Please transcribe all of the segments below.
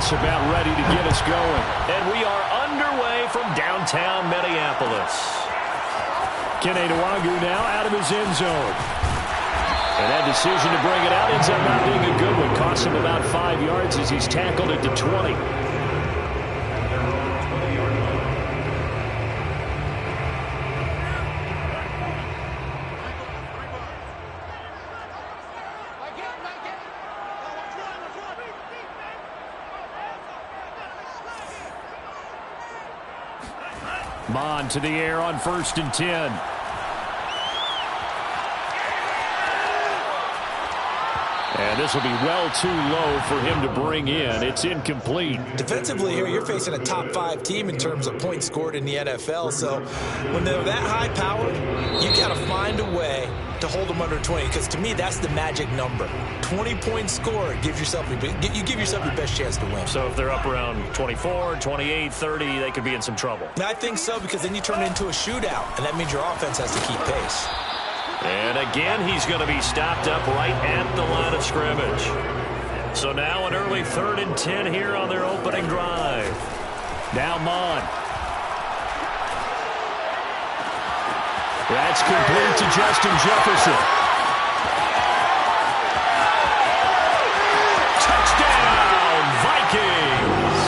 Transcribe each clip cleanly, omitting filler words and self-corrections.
pass about ready to get us going. And we are underway from downtown Minneapolis. Kene Nwangwu now out of his end zone. And that decision to bring it out ends up not being a good one. Costs him about 5 yards as he's tackled at the 20. Mond to the air on 1st and 10. And this will be well too low for him to bring in. It's incomplete. Defensively here, you're facing a top 5 team in terms of points scored in the NFL. So when they're that high powered, you got to find a way to hold them under 20. Because to me, that's the magic number. 20-point score gives yourself you give yourself your best chance to win. So if they're up around 24, 28, 30, they could be in some trouble. I think so, because then you turn it into a shootout, and that means your offense has to keep pace. And again, he's going to be stopped up right at the line of scrimmage. So now an early 3rd and 10 here on their opening drive. Now Mond. That's complete to Justin Jefferson. Touchdown, Vikings!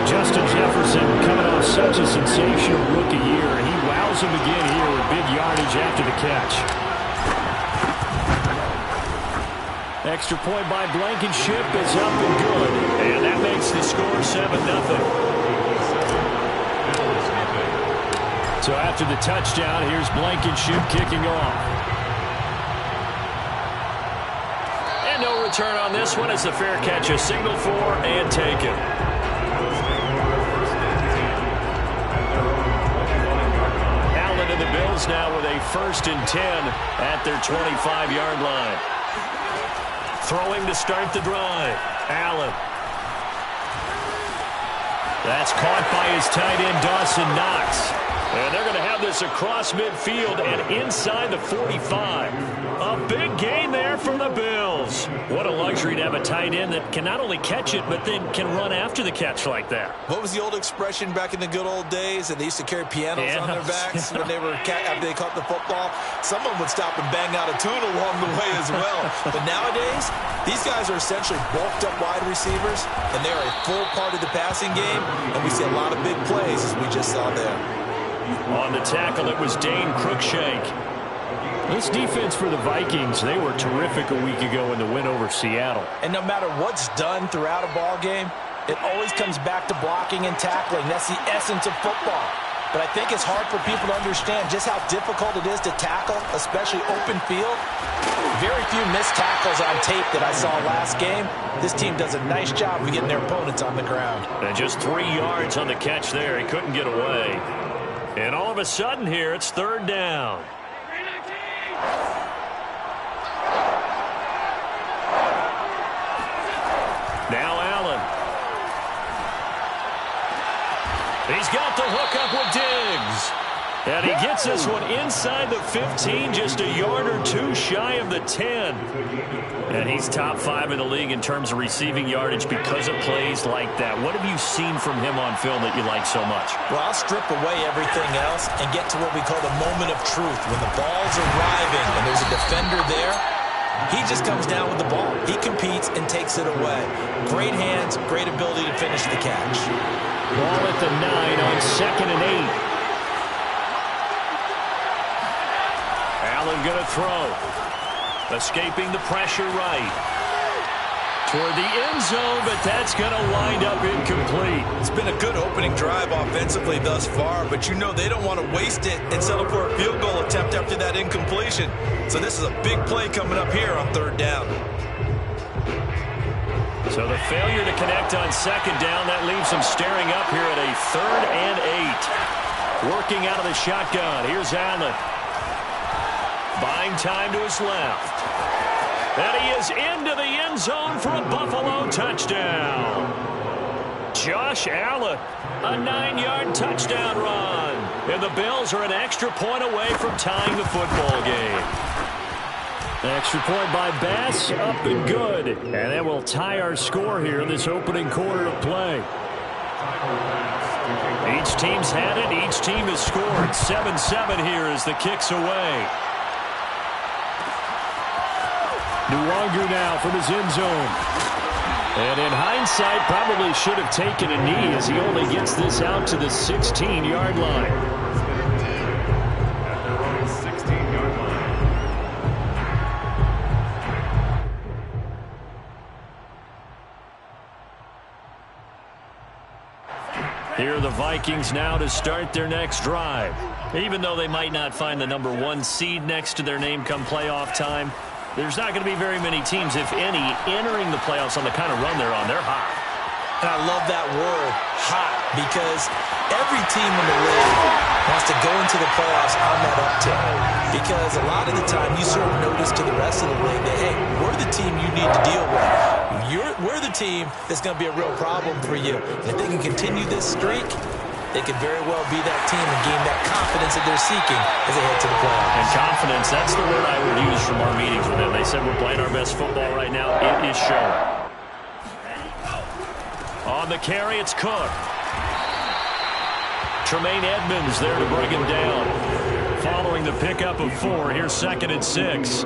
Justin Jefferson coming off such a sensational rookie year. He wows him again here with big yardage after the catch. Extra point by Blankenship is up and good. And that makes the score 7-0. So after the touchdown, here's Blankenship kicking off. And no return on this one. It's a fair catch, a signal for and taken. Allen and the Bills now with a 1st and 10 at their 25-yard line. Throwing to start the drive. Allen. That's caught by his tight end, Dawson Knox. And they're going to have this across midfield and inside the 45. A big gain there for the Bills. What a luxury to have a tight end that can not only catch it, but then can run after the catch like that. What was the old expression back in the good old days? And they used to carry pianos on their backs when they were after they caught the football. Someone would stop and bang out a tune along the way as well. But nowadays, these guys are essentially bulked up wide receivers, and they are a full part of the passing game. And we see a lot of big plays, as we just saw there. On the tackle, it was Dane Cruikshank. This defense for the Vikings, they were terrific a week ago in the win over Seattle. And no matter what's done throughout a ball game, it always comes back to blocking and tackling. That's the essence of football. But I think it's hard for people to understand just how difficult it is to tackle, especially open field. Very few missed tackles on tape that I saw last game. This team does a nice job of getting their opponents on the ground. And just 3 yards on the catch there. He couldn't get away. And all of a sudden here, it's 3rd down. Now Allen. He's got the hook up with Diggs. And he gets this one inside the 15, just a yard or two shy of the 10. And he's top 5 in the league in terms of receiving yardage because of plays like that. What have you seen from him on film that you like so much? Well, I'll strip away everything else and get to what we call the moment of truth. When the ball's arriving and there's a defender there, he just comes down with the ball. He competes and takes it away. Great hands, great ability to finish the catch. Ball at the 9 on 2nd and 8. Allen going to throw. Escaping the pressure right. Toward the end zone, but that's going to wind up incomplete. It's been a good opening drive offensively thus far, but you know they don't want to waste it and settle for a field goal attempt after that incompletion. So this is a big play coming up here on 3rd down. So the failure to connect on 2nd down, that leaves them staring up here at a 3rd and 8. Working out of the shotgun. Here's Allen. Buying time to his left. And he is into the end zone for a Buffalo touchdown. Josh Allen, a 9-yard touchdown run. And the Bills are an extra point away from tying the football game. Extra point by Bass, up and good. And that will tie our score here in this opening quarter of play. Each team's had it. Each team has scored. 7-7 here as the kick's away. Nwangu now from his end zone. And in hindsight, probably should have taken a knee as he only gets this out to the 16-yard line. Here are the Vikings now to start their next drive. Even though they might not find the #1 seed next to their name come playoff time, there's not going to be very many teams, if any, entering the playoffs on the kind of run they're on. They're hot. And I love that word, hot, because every team in the league wants to go into the playoffs on that uptick. Because a lot of the time you sort of notice to the rest of the league that, hey, we're the team you need to deal with. We're the team that's going to be a real problem for you. And if they can continue this streak, they could very well be that team and gain that confidence that they're seeking as they head to the playoffs. And confidence, that's the word I would use from our meetings with them. They said we're playing our best football right now. It is showing. On the carry, it's Cook. Tremaine Edmonds there to bring him down. Following the pickup of 4, here's 2nd and 6.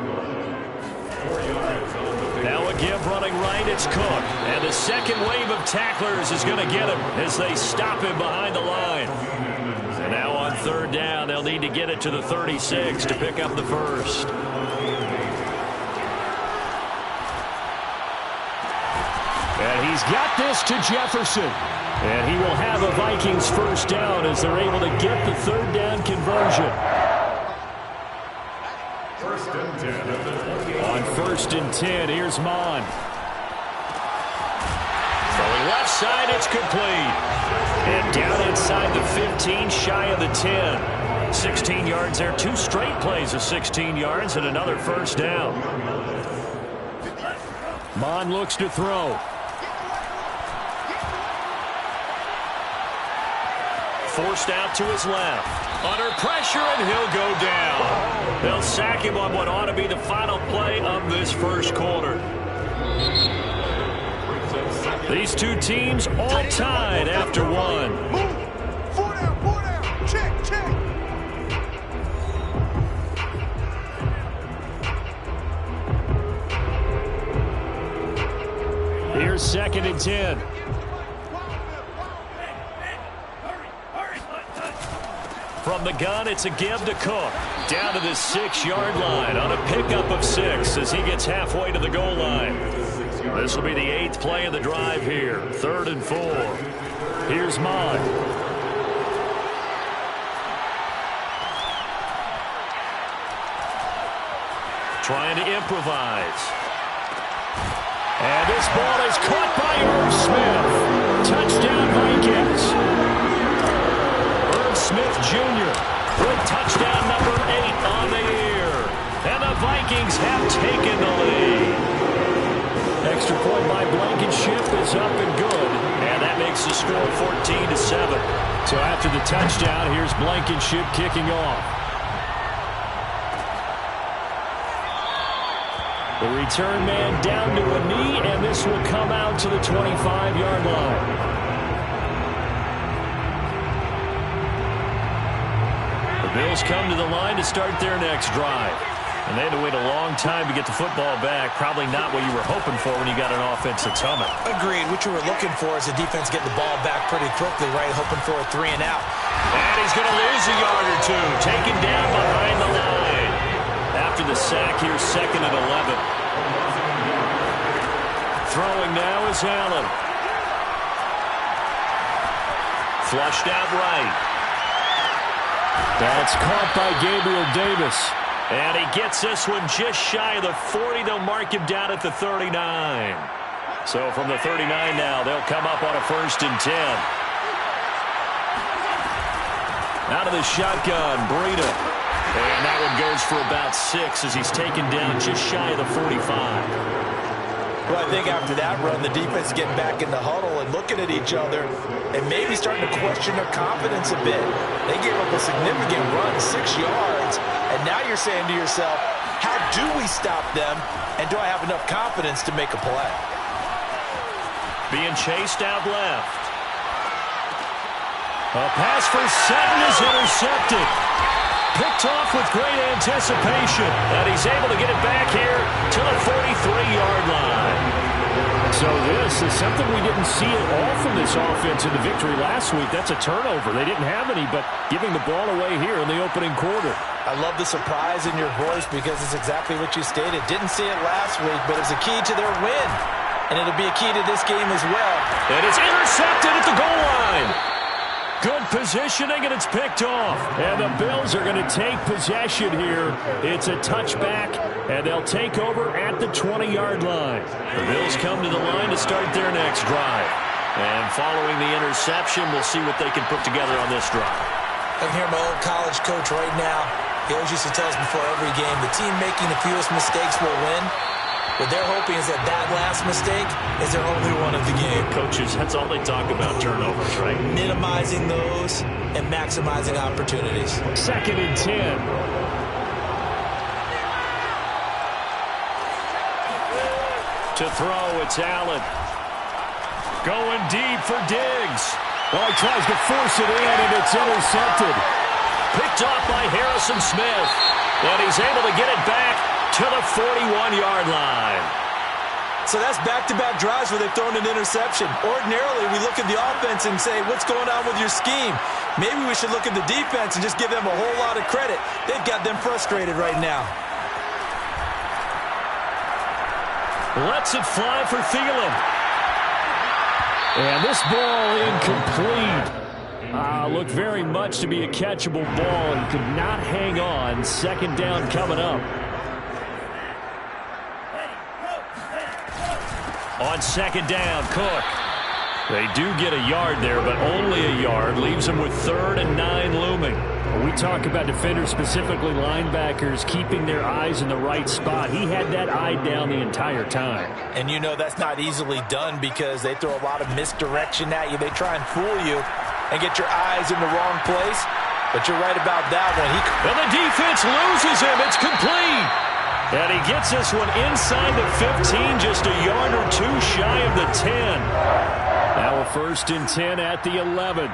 Now a give running right, it's Cook. And the second wave of tacklers is going to get him as they stop him behind the line. And now on 3rd down, they'll need to get it to the 36 to pick up the first. And he's got this to Jefferson. And he will have a Vikings first down as they're able to get the 3rd down conversion. On 1st and 10, here's Mon. Throwing left side, it's complete. And down inside the 15, shy of the 10. 16 yards there, 2 straight plays of 16 yards and another first down. Mon looks to throw. Forced out to his left. Under pressure, and he'll go down. They'll sack him on what ought to be the final play of this first quarter. These two teams all tied after 1. Move. 4 down. Check. Here's 2nd and 10. From the gun, it's a give to Cook. Down to the 6-yard line on a pickup of 6 as he gets halfway to the goal line. This will be the 8th play of the drive here. 3rd and 4. Here's Mon. Trying to improvise. And this ball is caught by Irv Smith. Touchdown Vikings. Irv Smith Jr. with touchdown number 8 on the year. And the Vikings have taken the lead. Extra point by Blankenship is up and good. And that makes the score 14-7. So after the touchdown, here's Blankenship kicking off. The return man down to a knee, and this will come out to the 25-yard line. The Bills come to the line to start their next drive. And they had to wait a long time to get the football back. Probably not what you were hoping for when you got an offense that's humming. Agreed. What you were looking for is the defense getting the ball back pretty quickly, right? Hoping for a 3 and out. And he's going to lose a yard or 2. Taken down behind the line. After the sack, here's 2nd and 11. Throwing now is Allen. Flushed out right. That's caught by Gabriel Davis. And he gets this one just shy of the 40. They'll mark him down at the 39. So from the 39 now, they'll come up on a 1st and 10. Out of the shotgun, Breida. And that one goes for about 6 as he's taken down just shy of the 45. Well, I think after that run, the defense is getting back in the huddle and looking at each other and maybe starting to question their confidence a bit. They gave up a significant run, 6 yards, and now you're saying to yourself, how Do we stop them, and do I have enough confidence to make a play? Being chased out left. A pass for Sutton is intercepted. Picked off with great anticipation. And he's able to get it back here to the 43-yard line. So this is something we didn't see at all from this offense in the victory last week. That's a turnover. They didn't have any, but giving the ball away here in the opening quarter. I love the surprise in your voice because it's exactly what you stated. Didn't see it last week, but it's a key to their win. And it'll be a key to this game as well. And it's intercepted at the goal line. Good positioning, and it's picked off. And the Bills are going to take possession here. It's a touchback, and they'll take over at the 20-yard line. The Bills come to the line to start their next drive. And following the interception, we'll see what they can put together on this drive. I can hear my old college coach right now. He always used to tell us before every game, the team making the fewest mistakes will win. What they're hoping is that last mistake is their only one of the game. Coaches, that's all they talk about, turnovers, right? Minimizing those and maximizing opportunities. 2nd and 10. To throw, it's Allen. Going deep for Diggs. Well, he tries to force it in, and it's intercepted. Picked off by Harrison Smith. And he's able to get it back to the 41-yard line. So that's back-to-back drives where they've thrown an interception. Ordinarily, we look at the offense and say, what's going on with your scheme? Maybe we should look at the defense and just give them a whole lot of credit. They've got them frustrated right now. Lets it fly for Thielen. And this ball incomplete. Looked very much to be a catchable ball and could not hang on. 2nd down coming up. On 2nd down, Cook. They do get a yard there, but only a yard. Leaves them with 3rd and 9 looming. We talk about defenders, specifically linebackers, keeping their eyes in the right spot. He had that eye down the entire time. And you know that's not easily done because they throw a lot of misdirection at you. They try and fool you and get your eyes in the wrong place. But you're right about that one. And the defense loses him. It's complete. And he gets this one inside the 15, just a yard or two shy of the 10. Now a 1st and 10 at the 11.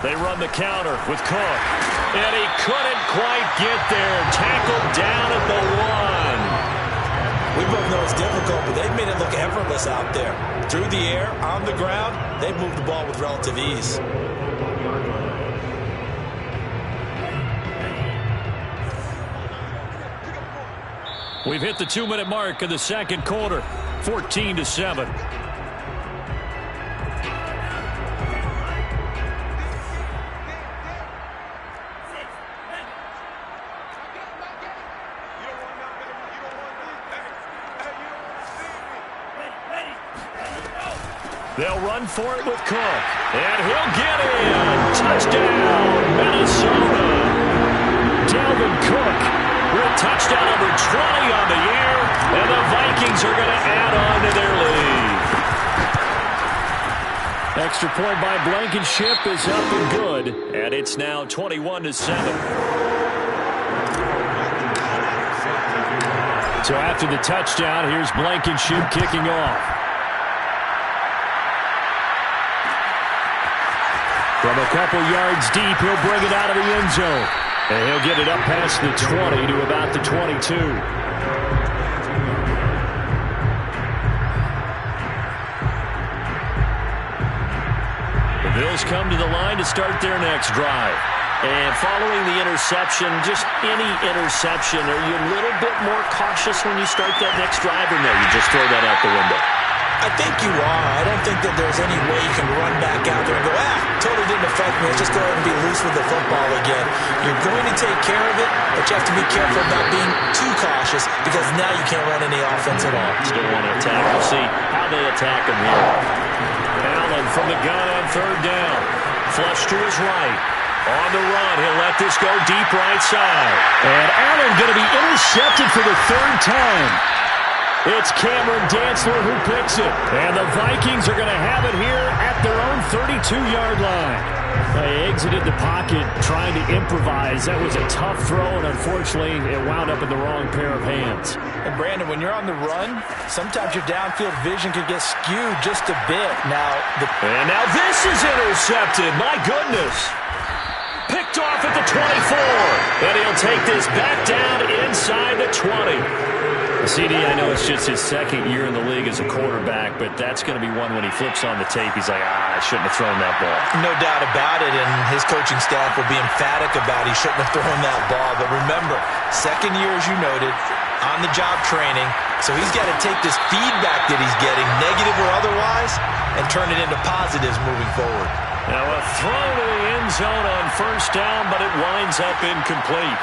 They run the counter with Cook. And he couldn't quite get there. Tackled down at the 1. We both know it's difficult, but they've made it look effortless out there. Through the air, on the ground, they've moved the ball with relative ease. We've hit the 2-minute mark in the 2nd quarter. 14-7. They'll run for it with Cook. And he'll get in. Touchdown, Minnesota. Dalvin Cook with touchdown number 20 on the year. And the Vikings are going to add on to their lead. Extra point by Blankenship is up and good. And it's now 21-7. So after the touchdown, here's Blankenship kicking off. From a couple yards deep, he'll bring it out of the end zone. And he'll get it up past the 20 to about the 22. The Bills come to the line to start their next drive. And following the interception, just any interception, are you a little bit more cautious when you start that next drive, or no, you just throw that out the window? I think you are. I don't think that there's any way you can run back out there and go, totally didn't affect me. Let's just go ahead and be loose with the football again. You're going to take care of it, but you have to be careful about being too cautious because now you can't run any offense at all. Still want to attack. We'll see how they attack him here. Allen from the gun on 3rd down. Flush to his right. On the run, he'll let this go deep right side. And Allen going to be intercepted for the 3rd time. It's Cameron Dantzler who picks it. And the Vikings are going to have it here at their own 32-yard line. They exited the pocket trying to improvise. That was a tough throw, and unfortunately, it wound up in the wrong pair of hands. And Brandon, when you're on the run, sometimes your downfield vision can get skewed just a bit. And now this is intercepted. My goodness. Picked off at the 24. And he'll take this back down inside the 20. CD, I know it's just his second year in the league as a quarterback, but that's going to be one when he flips on the tape. He's like, I shouldn't have thrown that ball. No doubt about it, and his coaching staff will be emphatic about he shouldn't have thrown that ball. But remember, second year, as you noted, on-the-job training, so he's got to take this feedback that he's getting, negative or otherwise, and turn it into positives moving forward. Now a throw to the end zone on first down, but it winds up incomplete.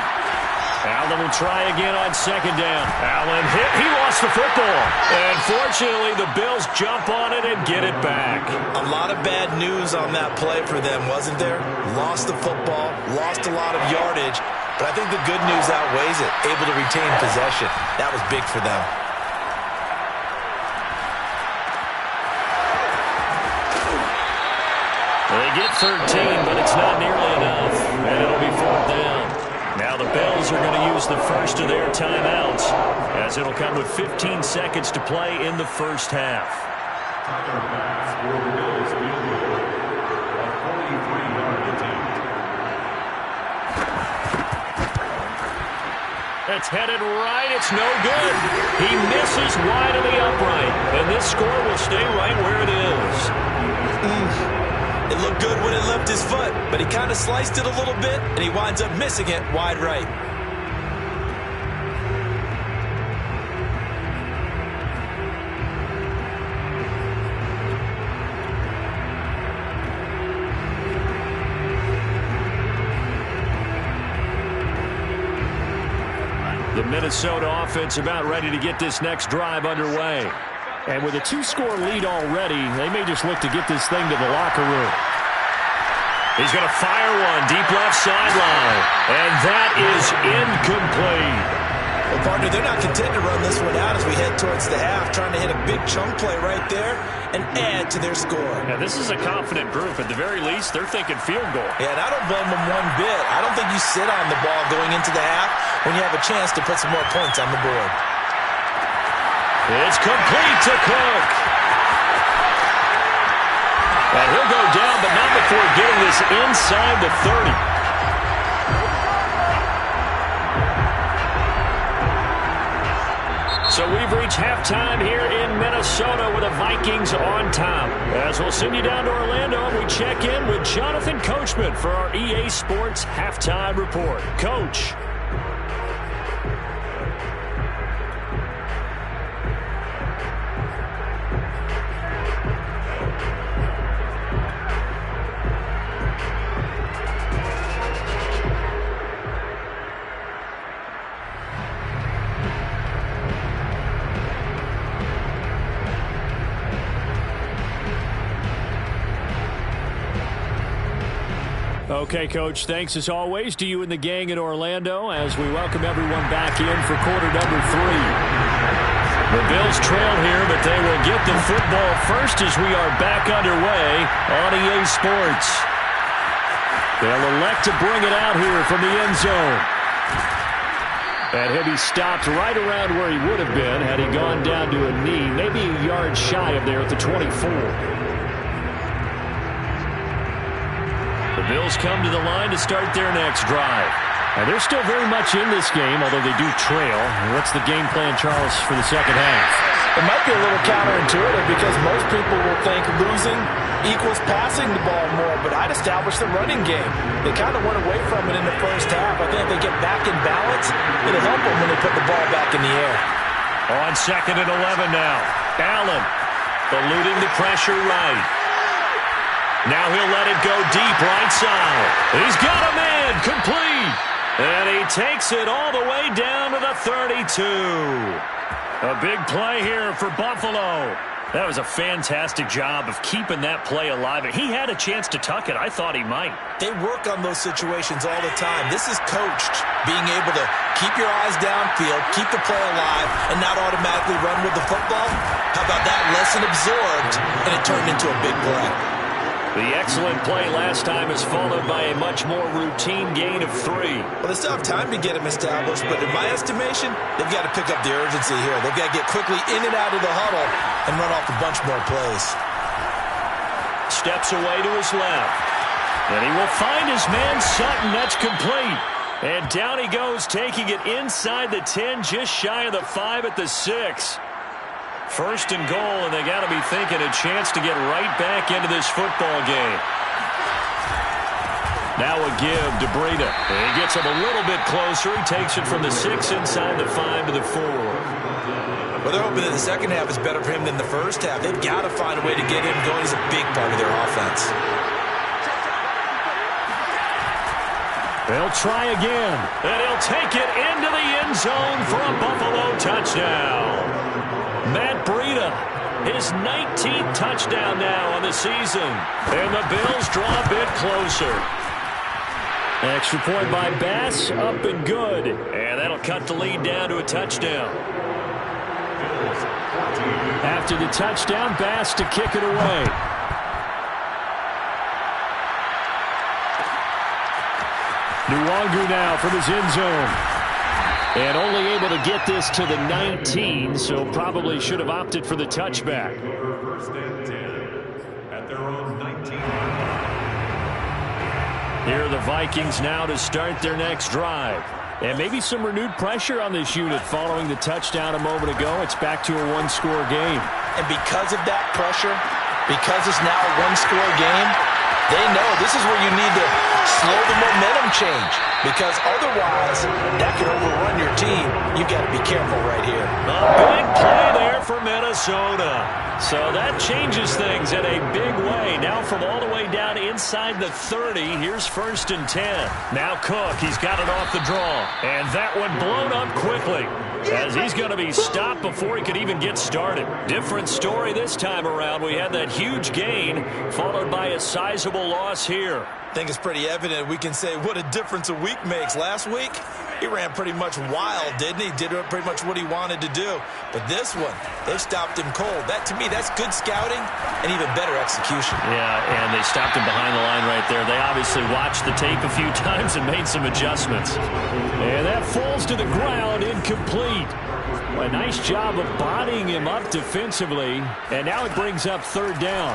Allen will try again on second down. Allen hit. He lost the football. And fortunately, the Bills jump on it and get it back. A lot of bad news on that play for them, wasn't there? Lost the football, lost a lot of yardage. But I think the good news outweighs it. Able to retain possession. That was big for them. They get 13, but it's not nearly enough. And it'll be fourth down. Now the Bills are going to use the first of their timeouts, as it'll come with 15 seconds to play in the first half. It's headed right. It's no good. He misses wide of the upright, and this score will stay right where it is. It looked good when it left his foot, but he kind of sliced it a little bit, and he winds up missing it wide right. The Minnesota offense about ready to get this next drive underway. And with a two-score lead already, they may just look to get this thing to the locker room. He's going to fire one deep left sideline. And that is incomplete. Well, partner, they're not content to run this one out as we head towards the half, trying to hit a big chunk play right there and add to their score. Now, this is a confident group. At the very least, they're thinking field goal. Yeah, and I don't blame them one bit. I don't think you sit on the ball going into the half when you have a chance to put some more points on the board. It's complete to Cook. And he'll go down, but not before getting this inside the 30. So we've reached halftime here in Minnesota with the Vikings on top. As we'll send you down to Orlando, we check in with Jonathan Coachman for our EA Sports Halftime Report. Coach. Okay, Coach, thanks as always to you and the gang in Orlando as we welcome everyone back in for quarter number 3. The Bills trail here, but they will get the football first as we are back underway on EA Sports. They'll elect to bring it out here from the end zone. And he'll be stopped right around where he would have been had he gone down to a knee, maybe a yard shy of there at the 24. The Bills come to the line to start their next drive. Now, they're still very much in this game, although they do trail. What's the game plan, Charles, for the second half? It might be a little counterintuitive because most people will think losing equals passing the ball more, but I'd establish the running game. They kind of went away from it in the first half. I think if they get back in balance, it'll help them when they put the ball back in the air. On second and 11 now. Allen eluding the pressure right. Now he'll let it go deep right side. He's got a man complete. And he takes it all the way down to the 32. A big play here for Buffalo. That was a fantastic job of keeping that play alive. He had a chance to tuck it. I thought he might. They work on those situations all the time. This is coached, being able to keep your eyes downfield, keep the play alive, and not automatically run with the football. How about that? Lesson absorbed, and it turned into a big play. The excellent play last time is followed by a much more routine gain of 3. Well, they still have time to get him established, but in my estimation, they've got to pick up the urgency here. They've got to get quickly in and out of the huddle and run off a bunch more plays. Steps away to his left. And he will find his man Sutton. That's complete. And down he goes, taking it inside the 10, just shy of the 5 at the 6. First and goal, and they got to be thinking a chance to get right back into this football game. Now a give to Breida. He gets him a little bit closer. He takes it from the 6 inside the 5 to the 4. Well, they're hoping that the second half is better for him than the first half. They've got to find a way to get him going. He's a big part of their offense. They'll try again, and he'll take it into the end zone for a Buffalo touchdown. Matt Breida, his 19th touchdown now on the season. And the Bills draw a bit closer. Extra point by Bass, up and good. And that'll cut the lead down to a touchdown. After the touchdown, Bass to kick it away. Nwangu now from his end zone. And only able to get this to the 19, so probably should have opted for the touchback. First and 10 at their own 19. Here are the Vikings now to start their next drive. And maybe some renewed pressure on this unit following the touchdown a moment ago. It's back to a one-score game. And because of that pressure, because it's now a one-score game, they know this is where you need to slow the momentum change, because otherwise that can overrun your team. You've got to be careful right here. A big play there for Minnesota. So that changes things in a big way. Now from all the way down inside the 30, here's first and 10. Now Cook, he's got it off the draw. And that one blown up quickly, as he's going to be stopped before he could even get started. Different story this time around. We had that huge gain followed by a sizable loss here. I think it's pretty evident. We can say what a difference a week makes. Last week, he ran pretty much wild, didn't he? Did pretty much what he wanted to do. But this one, they stopped him cold. That, to me, that's good scouting and even better execution. Yeah, and they stopped him behind the line right there. They obviously watched the tape a few times and made some adjustments. And that falls to the ground, incomplete. A nice job of bodying him up defensively. And now it brings up third down.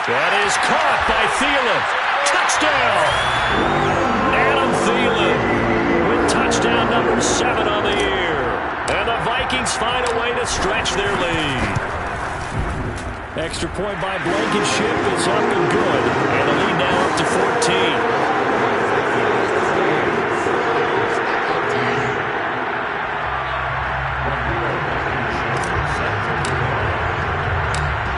That is caught by Thielen. Touchdown! Adam Thielen with touchdown number 7 on the year. And the Vikings find a way to stretch their lead. Extra point by Blankenship is up and good. And the lead now up to 14.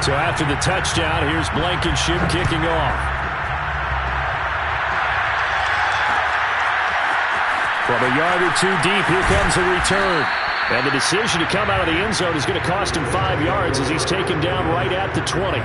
So after the touchdown, here's Blankenship kicking off. From a yard or two deep, here comes a return. And the decision to come out of the end zone is going to cost him 5 yards as he's taken down right at the 20.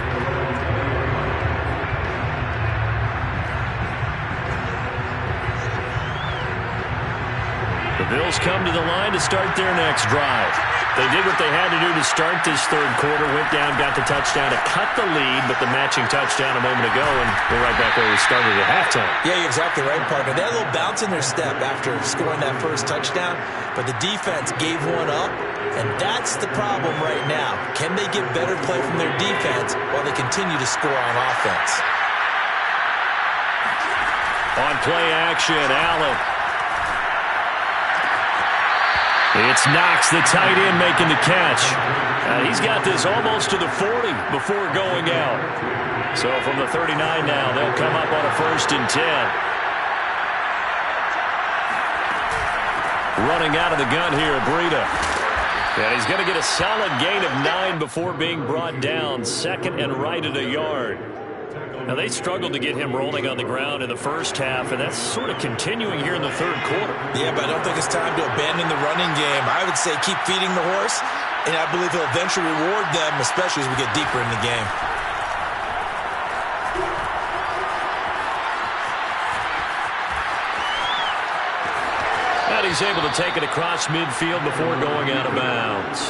The Bills come to the line to start their next drive. They did what they had to do to start this third quarter, went down, got the touchdown to cut the lead, but the matching touchdown a moment ago, and we're right back where we started at halftime. Yeah, you're exactly right, partner. They had a little bounce in their step after scoring that first touchdown, but the defense gave one up, and that's the problem right now. Can they get better play from their defense while they continue to score on offense? On play action, Allen. It's Knox, the tight end, making the catch. He's got this almost to the 40 before going out. So from the 39 now, they'll come up on a first and 10. Running out of the gun here, Breida. And he's going to get a solid gain of 9 before being brought down. Second and right at a yard. Now, they struggled to get him rolling on the ground in the first half, and that's sort of continuing here in the third quarter. Yeah, but I don't think it's time to abandon the running game. I would say keep feeding the horse, and I believe he'll eventually reward them, especially as we get deeper in the game. And he's able to take it across midfield before going out of bounds.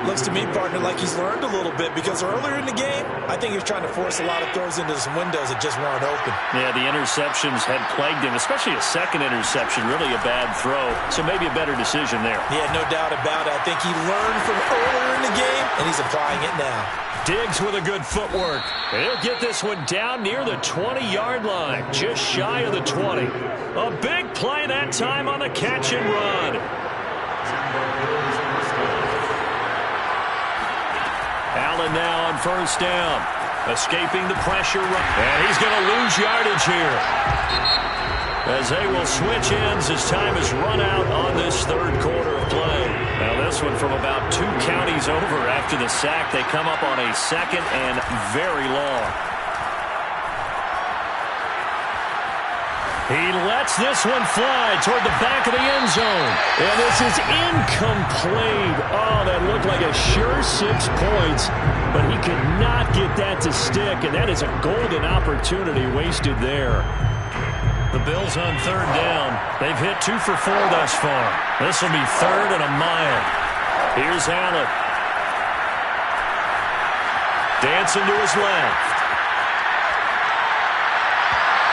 Looks to me, partner, like he's learned a little bit because earlier in the game, I think he was trying to force a lot of throws into some windows that just weren't open. Yeah, the interceptions had plagued him, especially a second interception, really a bad throw. So maybe a better decision there. Yeah, no doubt about it. I think he learned from earlier in the game, and he's applying it now. Diggs with a good footwork. He'll get this one down near the 20-yard line, just shy of the 20. A big play that time on the catch and run. Allen now on first down, escaping the pressure. And he's going to lose yardage here, as they will switch ends as time is run out on this third quarter of play. Now this one from about 2 counties over after the sack. They come up on a second and very long. He lets this one fly toward the back of the end zone. And this is incomplete. Oh, that looked like a sure 6 points, but he could not get that to stick, and that is a golden opportunity wasted there. The Bills on third down. They've hit 2 for 4 thus far. This will be third and a mile. Here's Allen. Dancing to his left.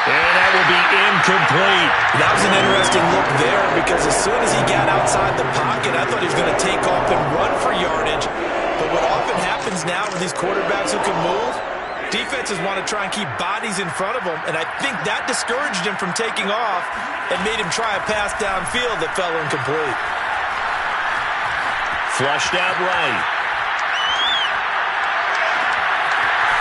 And that will be incomplete. That was an interesting look there because as soon as he got outside the pocket, I thought he was going to take off and run for yardage. But what often happens now with these quarterbacks who can move, defenses want to try and keep bodies in front of them, and I think that discouraged him from taking off and made him try a pass downfield that fell incomplete. Flushed out right.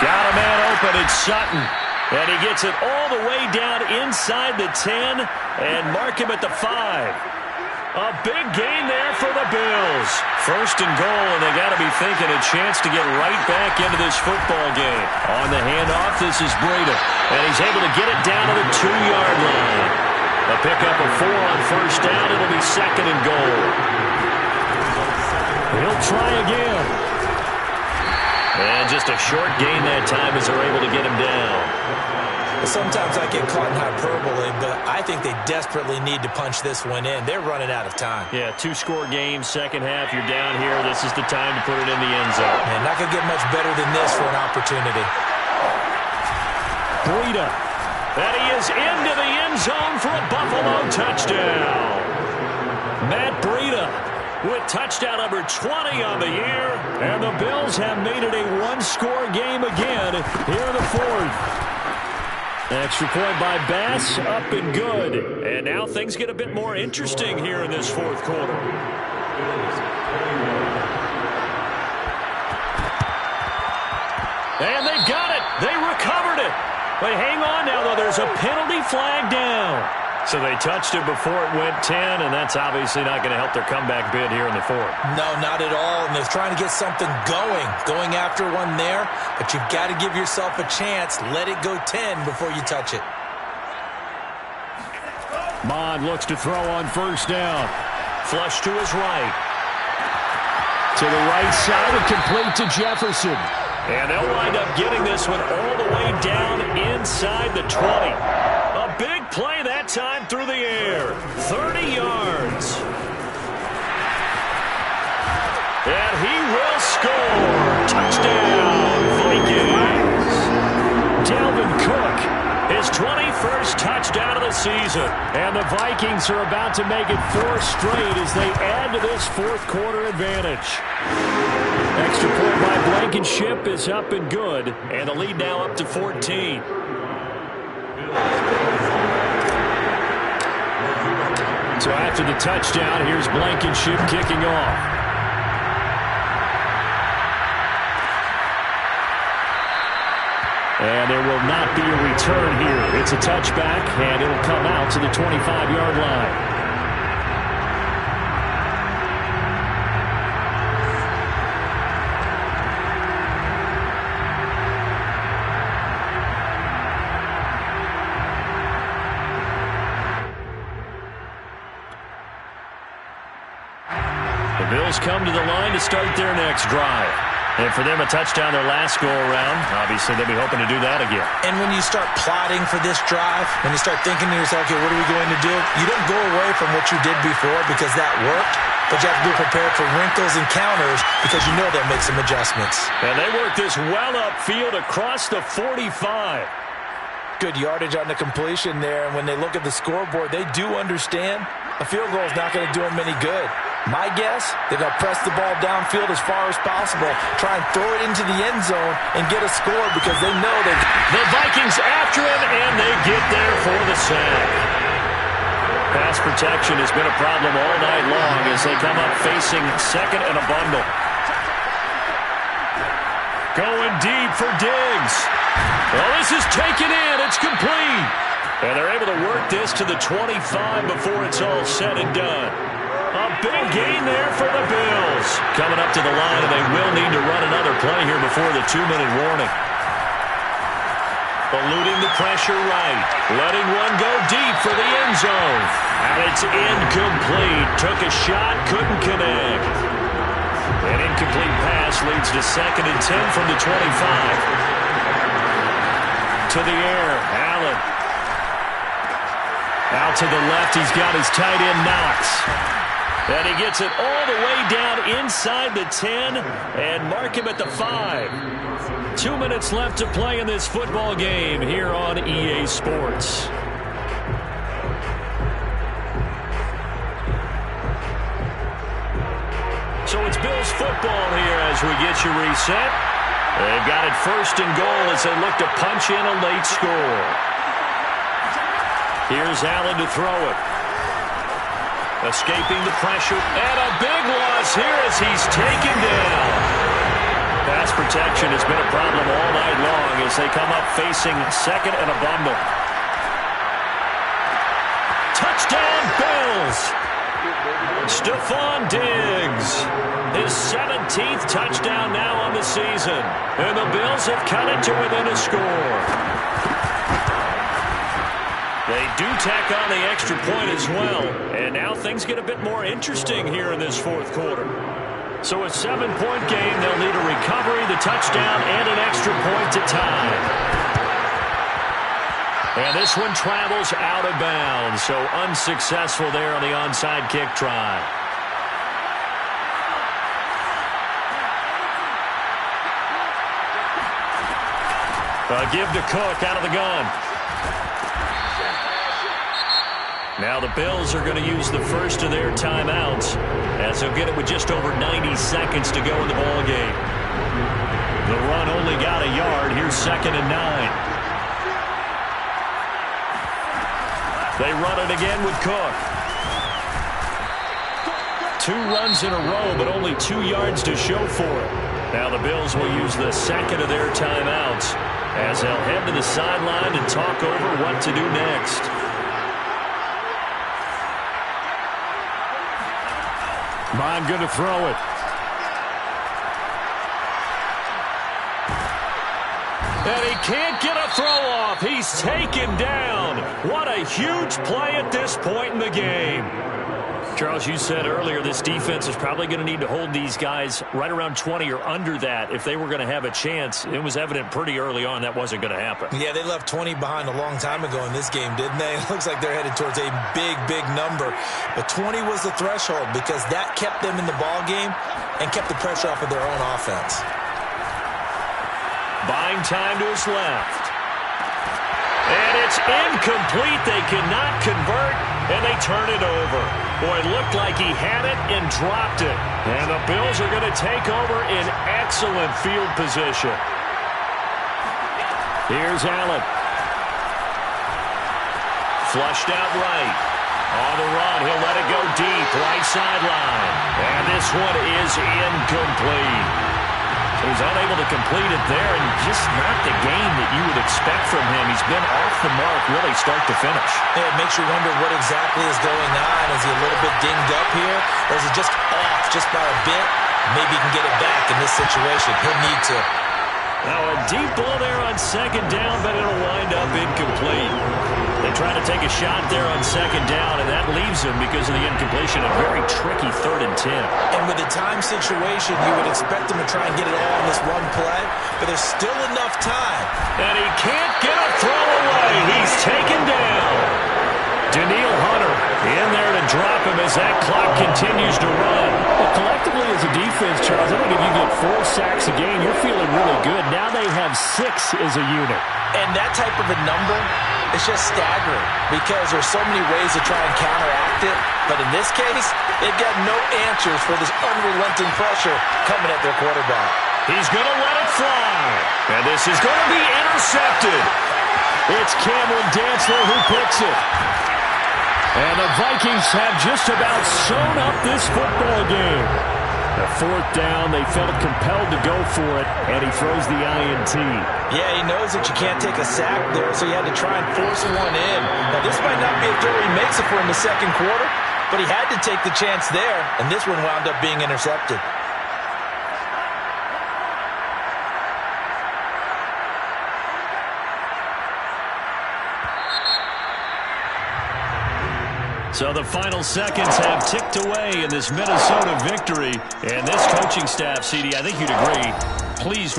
Got a man open. It's Sutton. And he gets it all the way down inside the 10 and mark him at the 5. A big gain there for the Bills. First and goal, and they got to be thinking a chance to get right back into this football game. On the handoff, this is Breida. And he's able to get it down to the 2-yard line. A pickup of 4 on first down. It'll be second and goal. He'll try again. And just a short gain that time as they're able to get him down. Sometimes I get caught in hyperbole, but I think they desperately need to punch this one in. They're running out of time. Yeah, 2-score game, second half. You're down here. This is the time to put it in the end zone. Man, not going to get much better than this for an opportunity. Breida. And he is into the end zone for a Buffalo touchdown. Matt Breida with touchdown number 20 on the year. And the Bills have made it a 1-score game again here in the fourth. Extra point by Bass, up and good. And now things get a bit more interesting here in this fourth quarter. And they've got it. They recovered it. But hang on now, though. There's a penalty flag down. So they touched it before it went 10, and that's obviously not going to help their comeback bid here in the fourth. No, not at all. And they're trying to get something going after one there. But you've got to give yourself a chance. Let it go 10 before you touch it. Mond looks to throw on first down. Flush to his right. To the right side and complete to Jefferson. And they'll wind up getting this one all the way down inside the 20. A big play that time through the air. 30 yards. And he will score. Touchdown, Vikings. Dalvin Cook, his 21st touchdown of the season. And the Vikings are about to make it 4 straight as they add to this fourth quarter advantage. Extra point by Blankenship is up and good. And the lead now up to 14. So after the touchdown, here's Blankenship kicking off. And there will not be a return here. It's a touchback, and it'll come out to the 25-yard line. The Bills come to the line to start their next drive. And for them, a touchdown their last go-around. Obviously, they'll be hoping to do that again. And when you start plotting for this drive, when you start thinking to yourself, okay, what are we going to do? You don't go away from what you did before because that worked, but you have to be prepared for wrinkles and counters because you know they'll make some adjustments. And they work this well upfield across the 45. Good yardage on the completion there. And when they look at the scoreboard, they do understand a field goal is not going to do them any good. My guess, they're going to press the ball downfield as far as possible, try and throw it into the end zone and get a score because they know that the Vikings after him, and they get there for the sack. Pass protection has been a problem all night long as they come up facing second and a bundle. Going deep for Diggs. Well, this is taken in. It's complete. And they're able to work this to the 25 before it's all said and done. A big gain there for the Bills. Coming up to the line, and they will need to run another play here before the 2-minute warning. Eluding the pressure right. Letting one go deep for the end zone. And it's incomplete. Took a shot, couldn't connect. An incomplete pass leads to 2nd and 10 from the 25. To the air, Allen. Out to the left, he's got his tight end Knox. And he gets it all the way down inside the 10 and mark him at the 5. 2 minutes left to play in this football game here on EA Sports. So it's Bills football here as we get you reset. They've got it 1st and goal as they look to punch in a late score. Here's Allen to throw it. Escaping the pressure, and a big loss here as he's taken down. Pass protection has been a problem all night long as they come up facing second and a bundle. Touchdown, Bills! Stephon Diggs, his 17th touchdown now on the season. And the Bills have cut it to within a score. They do tack on the extra point as well. And now things get a bit more interesting here in this 4th quarter. So a 7-point game, they'll need a recovery, the touchdown, and an extra point to tie. And this one travels out of bounds, so unsuccessful there on the onside kick try. A give to Cook out of the gun. Now the Bills are going to use the first of their timeouts as they'll get it with just over 90 seconds to go in the ball game. The run only got a yard. Here's 2nd and 9. They run it again with Cook. 2 runs in a row, but only 2 yards to show for it. Now the Bills will use the second of their timeouts as they'll head to the sideline and talk over what to do next. Bond going to throw it. And he can't get a throw off. He's taken down. What a huge play at this point in the game. Charles, you said earlier this defense is probably going to need to hold these guys right around 20 or under that if they were going to have a chance. It was evident pretty early on that wasn't going to happen. Yeah, they left 20 behind a long time ago in this game, didn't they? It looks like they're headed towards a big, big number. But 20 was the threshold because that kept them in the ball game and kept the pressure off of their own offense. Buying time to his left. And it's incomplete. They cannot convert, and they turn it over. Boy, it looked like he had it and dropped it. And the Bills are going to take over in excellent field position. Here's Allen. Flushed out right. On the run, he'll let it go deep, right sideline. And this one is incomplete. He's unable to complete it there, and just not the game that you would expect from him. He's been off the mark really start to finish. Yeah, it makes you wonder what exactly is going on. Is he a little bit dinged up here, or is he just off just by a bit? Maybe he can get it back in this situation. He'll need to. Now a deep ball there on 2nd down, but it'll wind up incomplete. They try to take a shot there on 2nd down, and that leaves him because of the incompletion. A very tricky 3rd and 10. And with the time situation, you would expect him to try and get it all in this one play, but there's still enough time. And he can't get a throw away. He's taken down. Danielle Hunter in there to drop him as that clock continues to run. Well, collectively as a defense, Charles, I think if you get 4 sacks a game, you're feeling really good. Now they have 6 as a unit. And that type of a number is just staggering because there's so many ways to try and counteract it. But in this case, they've got no answers for this unrelenting pressure coming at their quarterback. He's going to let it fly. And this is going to be intercepted. It's Cameron Dantzler who picks it. And the Vikings have just about sewn up this football game. The 4th down, they felt compelled to go for it, and he throws the INT. Yeah, he knows that you can't take a sack there, so he had to try and force one in. Now, this might not be a throw he makes it for in the 2nd quarter, but he had to take the chance there, and this one wound up being intercepted. So the final seconds have ticked away in this Minnesota victory. And this coaching staff, CD, I think you'd agree, pleased